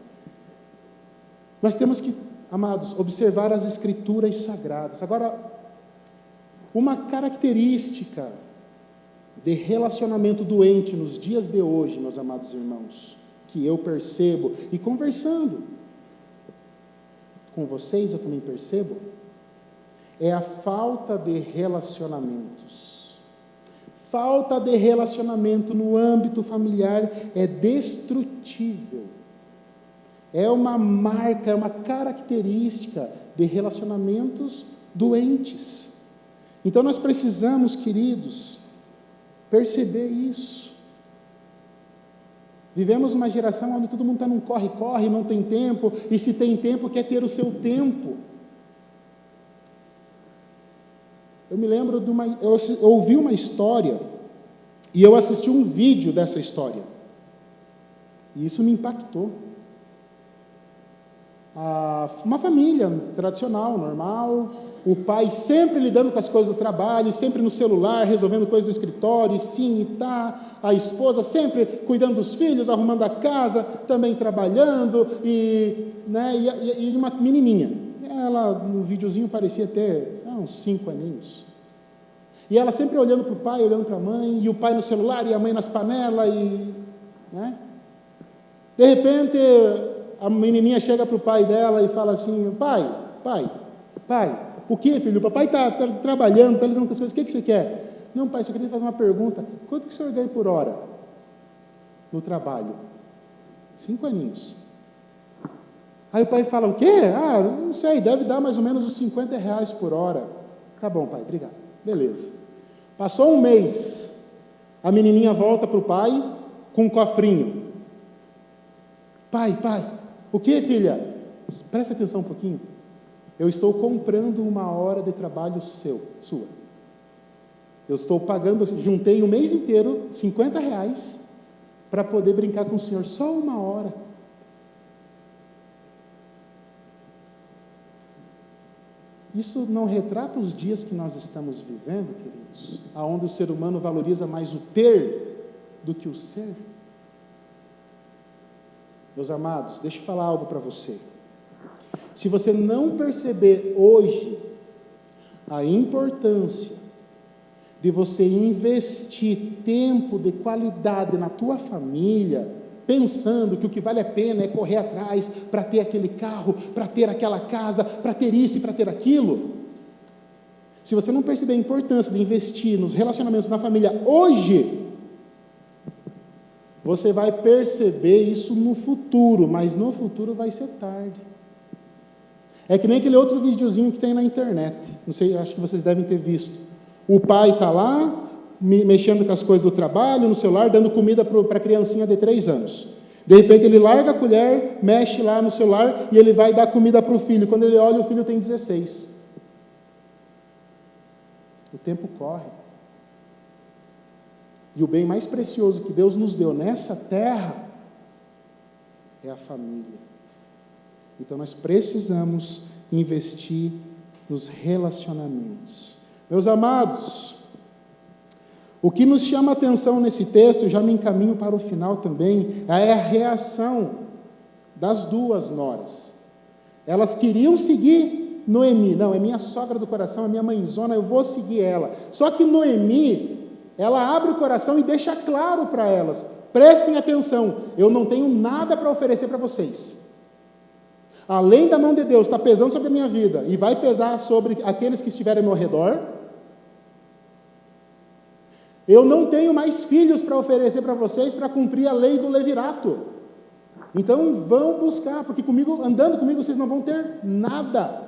S1: Nós temos que, amados, observar as Escrituras sagradas. Agora, uma característica de relacionamento doente nos dias de hoje, meus amados irmãos, que eu percebo, e conversando com vocês eu também percebo, é a falta de relacionamentos. Falta de relacionamento no âmbito familiar é destrutível. É uma marca, é uma característica de relacionamentos doentes. Então nós precisamos, queridos, perceber isso. Vivemos uma geração onde todo mundo está num corre-corre, não tem tempo, e se tem tempo, quer ter o seu tempo. Eu me lembro eu ouvi uma história, e eu assisti um vídeo dessa história, e isso me impactou. Uma família tradicional, normal, o pai sempre lidando com as coisas do trabalho, sempre no celular, resolvendo coisas do escritório, sim e tá, a esposa sempre cuidando dos filhos, arrumando a casa, também trabalhando, e uma menininha, ela no videozinho parecia ter uns 5 aninhos, e ela sempre olhando para o pai, olhando para a mãe, e o pai no celular, e a mãe nas panelas, de repente, a menininha chega para o pai dela e fala assim: pai, o que, filho? O papai está trabalhando, está lidando com as coisas, o que você quer? Não, pai, só queria fazer uma pergunta: quanto que o senhor ganha por hora no trabalho? 5 aninhos. Aí o pai fala: o quê? Não sei, deve dar mais ou menos uns R$50 por hora. Tá bom, pai, obrigado. Beleza. Passou um mês, a menininha volta para o pai com um cofrinho. Pai, o que, filha? Presta atenção um pouquinho. Eu estou comprando 1 hora de trabalho sua. Eu estou pagando, juntei o mês inteiro, R$50, para poder brincar com o senhor, só 1 hora. Isso não retrata os dias que nós estamos vivendo, queridos, aonde o ser humano valoriza mais o ter do que o ser? Meus amados, deixa eu falar algo para você. Se você não perceber hoje a importância de você investir tempo de qualidade na tua família, pensando que o que vale a pena é correr atrás para ter aquele carro, para ter aquela casa, para ter isso e para ter aquilo, se você não perceber a importância de investir nos relacionamentos na família hoje, você vai perceber isso no futuro, mas no futuro vai ser tarde. É que nem aquele outro videozinho que tem na internet, não sei, acho que vocês devem ter visto. O pai está lá, mexendo com as coisas do trabalho, no celular, dando comida para a criancinha de 3 anos. De repente ele larga a colher, mexe lá no celular e ele vai dar comida para o filho. Quando ele olha, o filho tem 16. O tempo corre. E o bem mais precioso que Deus nos deu nessa terra é a família. Então nós precisamos investir nos relacionamentos. Meus amados, o que nos chama a atenção nesse texto, eu já me encaminho para o final também, é a reação das 2 noras. Elas queriam seguir Noemi. Não, é minha sogra do coração, é minha mãezona, eu vou seguir ela. Só que Noemi, ela abre o coração e deixa claro para elas: prestem atenção, eu não tenho nada para oferecer para vocês. Além da mão de Deus está pesando sobre a minha vida e vai pesar sobre aqueles que estiverem ao meu redor, eu não tenho mais filhos para oferecer para vocês para cumprir a lei do levirato. Então vão buscar, porque andando comigo vocês não vão ter nada.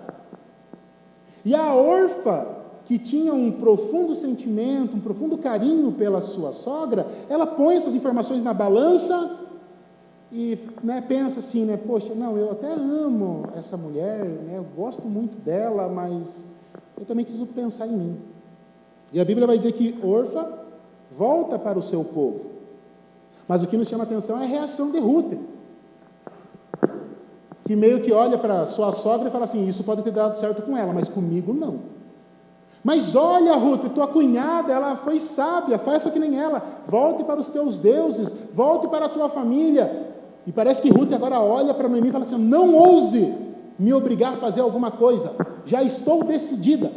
S1: E a órfã, que tinha um profundo sentimento, um profundo carinho pela sua sogra, ela põe essas informações na balança e pensa assim, poxa, não, eu até amo essa mulher, eu gosto muito dela, mas eu também preciso pensar em mim. E a Bíblia vai dizer que órfã volta para o seu povo. Mas o que nos chama a atenção é a reação de Ruth, que meio que olha para sua sogra e fala assim: isso pode ter dado certo com ela, mas comigo não. Mas olha, Ruth, tua cunhada, ela foi sábia, faça que nem ela, volte para os teus deuses, volte para a tua família. E parece que Ruth agora olha para Noemi e fala assim: não ouse me obrigar a fazer alguma coisa, já estou decidida,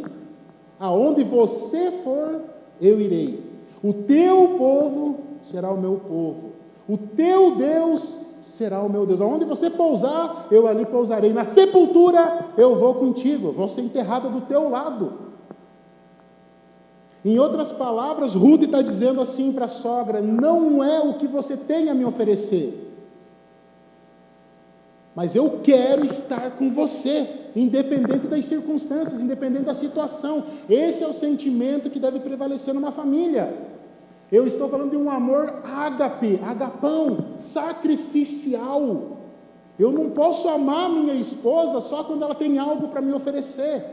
S1: aonde você for, eu irei, o teu povo será o meu povo, o teu Deus será o meu Deus, aonde você pousar, eu ali pousarei, na sepultura eu vou contigo, vou ser enterrada do teu lado. Em outras palavras, Ruth está dizendo assim para a sogra: não é o que você tem a me oferecer, mas eu quero estar com você, independente das circunstâncias, independente da situação. Esse é o sentimento que deve prevalecer numa família. Eu estou falando de um amor ágape, agapão, sacrificial. Eu não posso amar minha esposa só quando ela tem algo para me oferecer.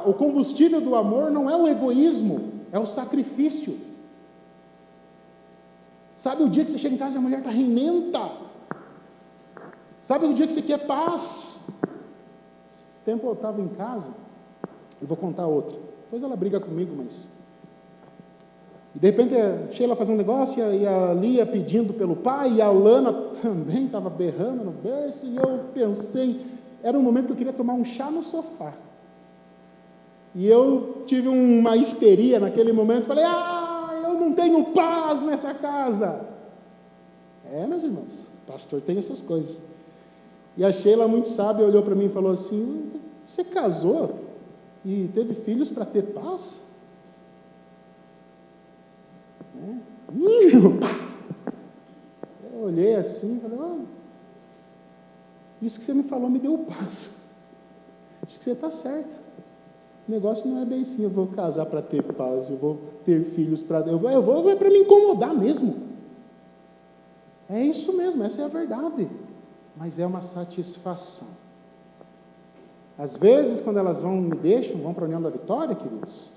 S1: O combustível do amor não é o egoísmo, é o sacrifício. Sabe o dia que você chega em casa e a mulher está rinenta? Sabe o dia que você quer paz? Esse tempo eu estava em casa, eu vou contar outra. Depois ela briga comigo, mas... E de repente a Sheila fazendo um negócio, e a Lia pedindo pelo pai, e a Lana também estava berrando no berço, e eu pensei, era um momento que eu queria tomar um chá no sofá. E eu tive uma histeria naquele momento, falei, eu não tenho paz nessa casa. Meus irmãos, o pastor tem essas coisas. E a Sheila, muito sábia, olhou para mim e falou assim, você casou e teve filhos para ter paz? Eu olhei assim e falei, isso que você me falou me deu paz. Acho que você está certa. O negócio não é bem assim, eu vou casar para ter paz, eu vou ter filhos para... Eu vou é para me incomodar mesmo. É isso mesmo, essa é a verdade. Mas é uma satisfação. Às vezes, quando elas vão para a União da Vitória, queridos,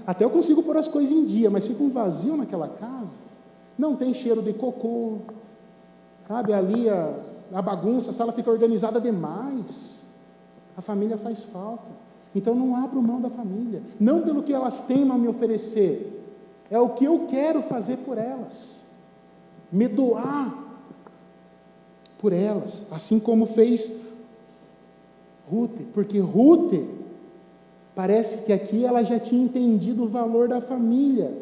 S1: até eu consigo pôr as coisas em dia, mas fica um vazio naquela casa, não tem cheiro de cocô, sabe, ali a bagunça, a sala fica organizada demais, a família faz falta. Então não abro mão da família, não pelo que elas têm a me oferecer, é o que eu quero fazer por elas, me doar por elas, assim como fez Ruth, porque Ruth, parece que aqui ela já tinha entendido o valor da família,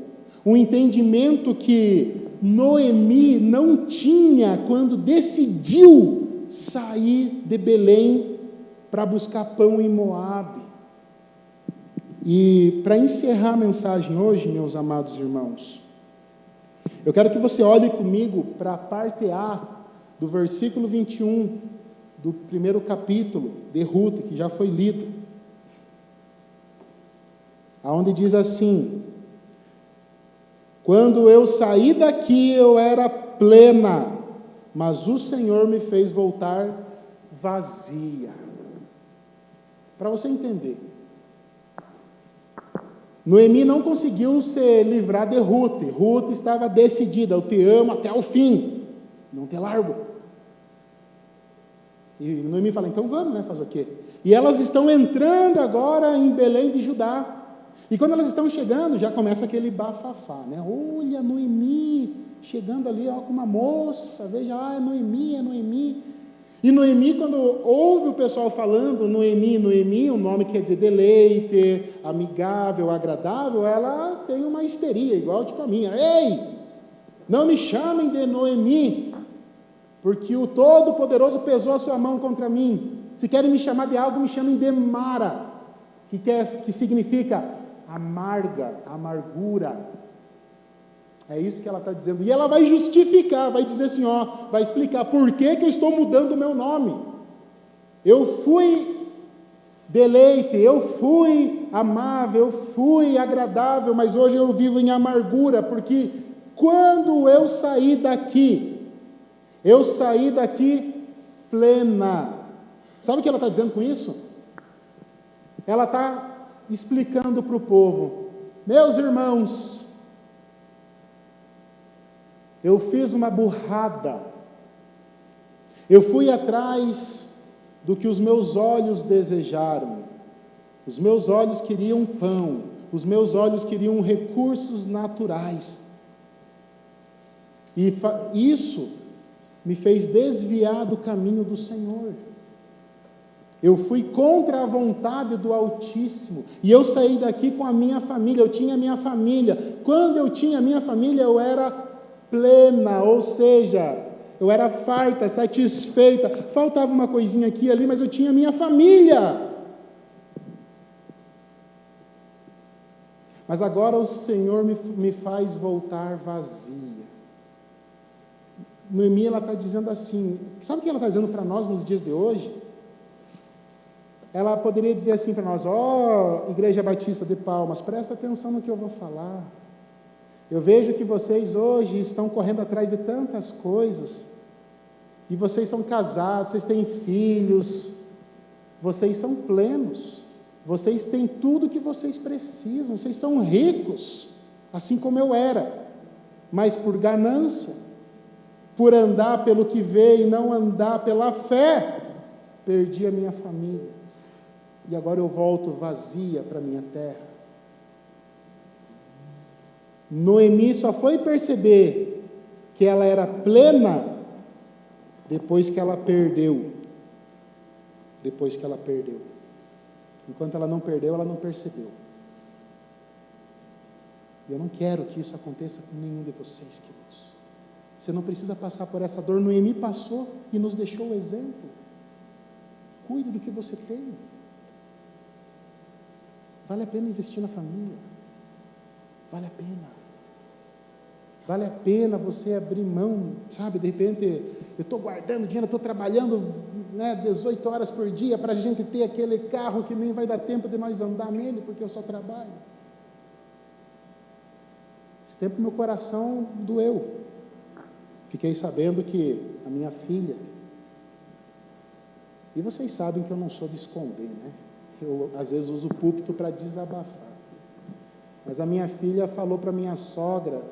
S1: um entendimento que Noemi não tinha quando decidiu sair de Belém para buscar pão em Moabe. E para encerrar a mensagem hoje, meus amados irmãos, eu quero que você olhe comigo para a parte A do versículo 21 do primeiro capítulo de Ruth, que já foi lido, aonde diz assim: quando eu saí daqui eu era plena, mas o Senhor me fez voltar vazia. Para você entender, Noemi não conseguiu se livrar de Ruth. Ruth estava decidida, eu te amo até o fim, não te largo. E Noemi fala, então vamos, fazer o quê? E elas estão entrando agora em Belém de Judá. E quando elas estão chegando, já começa aquele bafafá, Olha, Noemi, chegando ali, com uma moça, veja, é Noemi, é Noemi. E Noemi, quando ouve o pessoal falando, Noemi, Noemi, o nome quer dizer deleite, amigável, agradável, ela tem uma histeria, igual tipo a minha. Ei, não me chamem de Noemi, porque o Todo-Poderoso pesou a sua mão contra mim. Se querem me chamar de algo, me chamem de Mara, que significa amarga, amargura. É isso que ela está dizendo. E ela vai justificar, vai dizer assim, vai explicar por que eu estou mudando o meu nome. Eu fui deleite, eu fui amável, eu fui agradável, mas hoje eu vivo em amargura, porque quando eu saí daqui plena. Sabe o que ela está dizendo com isso? Ela está explicando para o povo, meus irmãos, eu fiz uma burrada, eu fui atrás do que os meus olhos desejaram, os meus olhos queriam pão, os meus olhos queriam recursos naturais, e isso me fez desviar do caminho do Senhor. Eu fui contra a vontade do Altíssimo, e eu saí daqui com a minha família, eu tinha a minha família. Quando eu tinha a minha família, eu era plena, ou seja, eu era farta, satisfeita, faltava uma coisinha aqui e ali, mas eu tinha a minha família. Mas agora o Senhor me faz voltar vazia. Noemi, ela está dizendo assim, sabe o que ela está dizendo para nós nos dias de hoje? Ela poderia dizer assim para nós, Igreja Batista de Palmas, presta atenção no que eu vou falar. Eu vejo que vocês hoje estão correndo atrás de tantas coisas, e vocês são casados, vocês têm filhos, vocês são plenos, vocês têm tudo o que vocês precisam, vocês são ricos, assim como eu era, mas por ganância, por andar pelo que vê e não andar pela fé, perdi a minha família, e agora eu volto vazia para a minha terra. Noemi só foi perceber que ela era plena depois que ela perdeu. Depois que ela perdeu. Enquanto ela não perdeu, ela não percebeu. E eu não quero que isso aconteça com nenhum de vocês, queridos. Você não precisa passar por essa dor. Noemi passou e nos deixou o exemplo. Cuide do que você tem. Vale a pena investir na família. Vale a pena. Vale a pena você abrir mão, sabe? De repente, eu estou guardando dinheiro, estou trabalhando 18 horas por dia para a gente ter aquele carro que nem vai dar tempo de nós andar nele, porque eu só trabalho. Esse tempo meu coração doeu. Fiquei sabendo que a minha filha, e vocês sabem que eu não sou de esconder, né? Eu às vezes uso o púlpito para desabafar. Mas a minha filha falou para minha sogra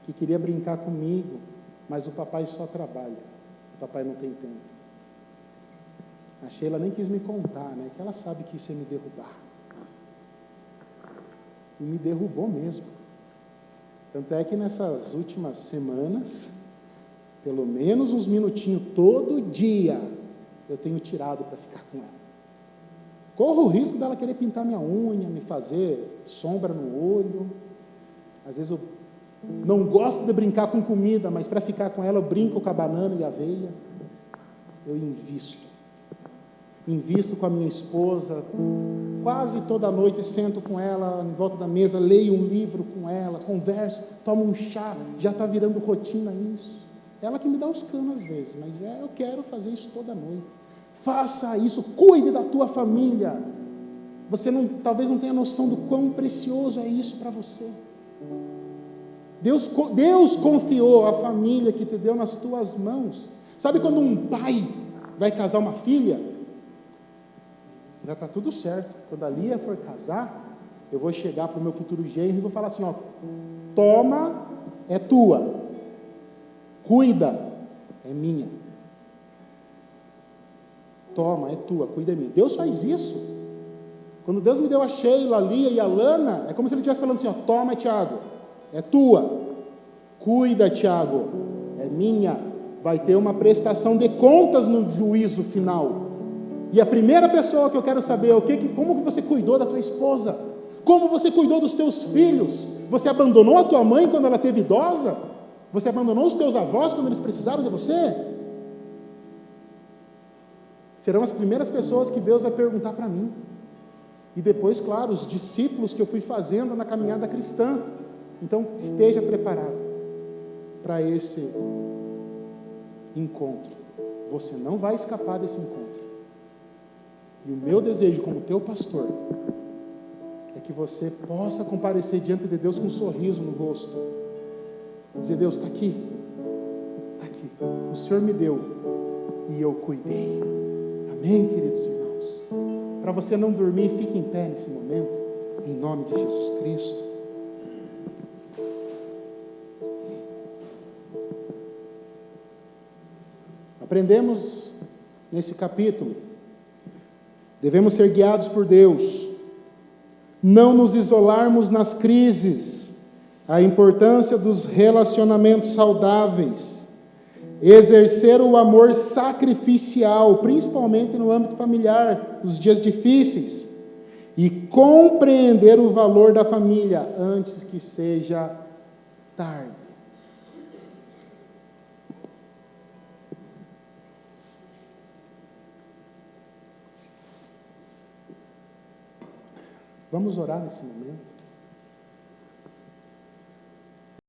S1: que queria brincar comigo, mas o papai só trabalha, o papai não tem tempo. A Sheila nem quis me contar, né, que ela sabe que isso ia me derrubar. E me derrubou mesmo. Tanto é que nessas últimas semanas, pelo menos uns minutinhos todo dia, eu tenho tirado para ficar com ela. Corro o risco dela querer pintar minha unha, me fazer sombra no olho. Às vezes eu não gosto de brincar com comida, mas para ficar com ela eu brinco com a banana e a aveia. Eu invisto com a minha esposa, quase toda noite sento com ela em volta da mesa, leio um livro com ela, converso, tomo um chá, já está virando rotina isso. Ela que me dá os canos às vezes, mas eu quero fazer isso toda noite. Faça isso, cuide da tua família. Você talvez não tenha noção do quão precioso é isso para você. Deus confiou a família que te deu nas tuas mãos. Sabe quando um pai vai casar uma filha? Já está tudo certo. Quando a Lia for casar, eu vou chegar para o meu futuro genro e vou falar assim, toma, é tua. Cuida, é minha. Toma, é tua, cuida, é minha. Deus faz isso. Quando Deus me deu a Sheila, a Lia e a Lana, é como se Ele estivesse falando assim, toma, Tiago, é tua. Cuida, Tiago, é minha. Vai ter uma prestação de contas no juízo final. E a primeira pessoa que eu quero saber é como que você cuidou da tua esposa? Como você cuidou dos teus filhos? Você abandonou a tua mãe quando ela teve idosa? Você abandonou os teus avós quando eles precisaram de você? Serão as primeiras pessoas que Deus vai perguntar para mim. E depois, claro, os discípulos que eu fui fazendo na caminhada cristã. Então, esteja preparado para esse encontro. Você não vai escapar desse encontro. E o meu desejo como teu pastor é que você possa comparecer diante de Deus com um sorriso no rosto. Dizer, Deus, está aqui. Está aqui. O Senhor me deu e eu cuidei. Amém, queridos irmãos? Para você não dormir, fique em pé nesse momento, em nome de Jesus Cristo. Aprendemos nesse capítulo, devemos ser guiados por Deus, não nos isolarmos nas crises, a importância dos relacionamentos saudáveis, exercer o amor sacrificial, principalmente no âmbito familiar, nos dias difíceis, e compreender o valor da família antes que seja tarde. Vamos orar nesse momento.